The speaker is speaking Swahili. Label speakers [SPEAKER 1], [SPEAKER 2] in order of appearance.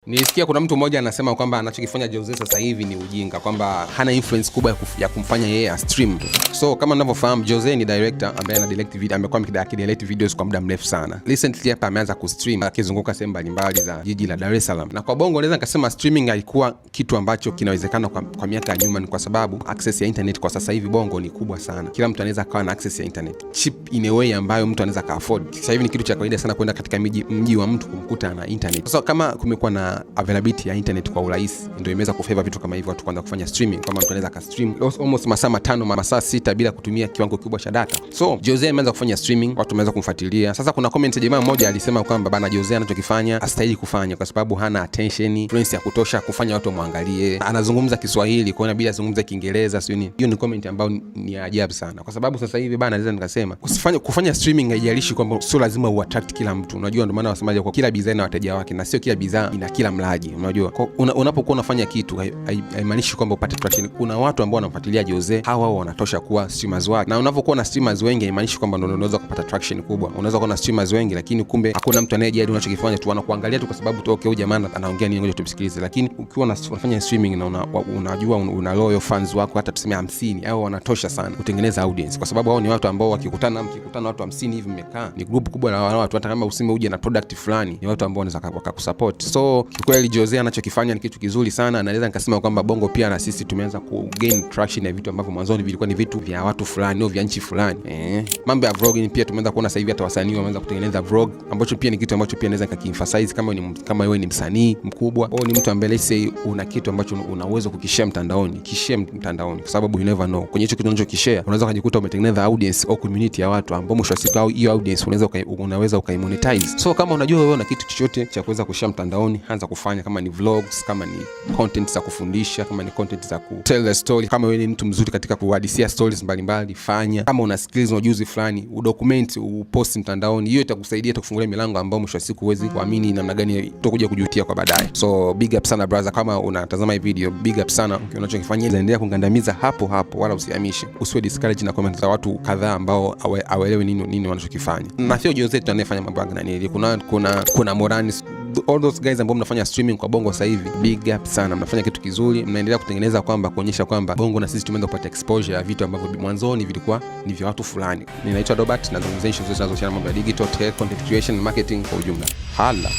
[SPEAKER 1] Nilisikia kuna mtu mmoja anasema kwamba anachokifanya Jose sasa hivi ni ujinga, kwamba hana influence kubwa ya kumfanya yeye stream. So kama ninavyofahamu, Jose ni director ambaye ana direct video, amekuwa akidirect videos kwa muda mrefu sana. Recently hapa ameanza kustream akizunguka sehemu mbalimbali za jiji la Dar es Salaam. Na kwa Bongo naweza nikasema streaming haikuwa kitu ambacho kinawezekana kwa miaka ya nyuma, ni kwa sababu access ya internet kwa sasa hivi Bongo ni kubwa sana. Kila mtu anaweza akawa na access ya internet cheap in a way ambayo mtu anaweza ka afford. Sasa hivi ni kitu cha kawaida sana kwenda katika mji wa mtu kumkuta na internet. Sasa kama kumekuwa na availability ya internet kwa urahisi, ndio imeweza kufavor vitu kama hivyo, watu kuanza kufanya streaming, kama mtu anaweza ka stream almost masaa 5 masaa 6 bila kutumia kiwango kikubwa cha data. So Jose ameanza kufanya streaming, watu wameanza kumfuatilia. Sasa kuna comment ya jamaa mmoja alisema kwamba bana, Jose anachokifanya astahili kufanya kwa sababu hana attention, influence ya kutosha kufanya watu muangalie. Anazungumza Kiswahili kwa inabidi azungumze Kiingereza, sio nini. Hiyo ni comment ambayo ni ajabu sana, kwa sababu sasa hivi bana, naweza nikasema kufanya streaming haijalishi kwamba sio lazima uattract kila mtu. Unajua, ndio maana wasemaje, kwa kila bidhaa na wateja wake, na sio kila bidhaa ina kila mlaji. Unajua, unapokuwa unafanya kitu haimaanishi kwamba upate traction. Kuna watu ambao wanamfuatilia Jose, hawa wanatosha kuwa streamers wake, na unapokuwa na streamers wengi haimaanishi kwamba ndio unaweza kupata traction kubwa. Unaweza kuwa na streamers wengi lakini kumbe hakuna mtu anayejali unachokifanya tu, wanakuangalia tu kwa sababu tu okay, huyu jamaa anaongea nini, ngoja tumsikilize. Lakini ukiwa unafanya streaming na unajua una loyal fans wako, hata tuseme 50, hao wanatosha sana kutengeneza audience, kwa sababu hao ni watu ambao mkikutana watu 50 hivi mmekaa, ni group kubwa la watu. Hata kama useme uje na product fulani, ni watu ambao wanaweza wakakusupport. So kweli Jose anachokifanya ni kitu kizuri sana, na naweza nikasema kwamba Bongo pia na sisi tumeanza ku gain traction ya vitu ambavyo mwanzoni vilikuwa ni vitu vya watu fulani au vya nchi fulani. Mambo ya vlogging pia tumeanza kuona sasa hivi hata wasanii wameanza kutengeneza vlog, ambacho pia ni kitu ambacho pia naweza nikakiemphasize kama wewe ni msanii mkubwa au ni mtu ambaye let's una kitu ambacho unaweza kukishare mtandaoni, kwa sababu you never know, kwenye hicho kitu unachokishare unaweza kujikuta umetengeneza audience au community ya watu ambao mwisho wa siku au hiyo audience unaweza ukaimonetize. So kama unajua wewe una kitu chochote cha kuweza kushare mtandaoni, anza kufanya. Kama ni vlogs, kama ni content za kufundisha, kama ni content za tell a story, kama wewe ni mtu mzuri katika kuhadithia stories mbalimbali, fanya. Kama una skills na ujuzi fulani, udocument, upost mtandaoni, hiyo itakusaidia kukufungulia milango ambayo mwisho wa siku huwezi kuamini namna gani utakuja kujutia kwa baadaye. So big up sana brother, kama unatazama hii video, big up sana. Unachokifanya endelea kungandamiza hapo wala usihamishe, usiwe discourage na comment za watu kadhaa ambao hawaelewi nini wanachokifanya. Na sio Jose tu anayefanya mambo yake, nani kuna Moranis, all those guys ambao mnafanya streaming kwa Bongo sasa hivi, big up sana, mnafanya kitu kizuri, mnaendelea kutengeneza kwamba kuonyesha kwamba Bongo na sisi tumeanza kupata exposure ya vitu ambavyo mwanzoni vilikuwa ni vya watu fulani. Ninaitwa Robert, nazungumzia issues zinazohusiana na mambo ya digital tech, content creation, marketing kwa ujumla. Hala.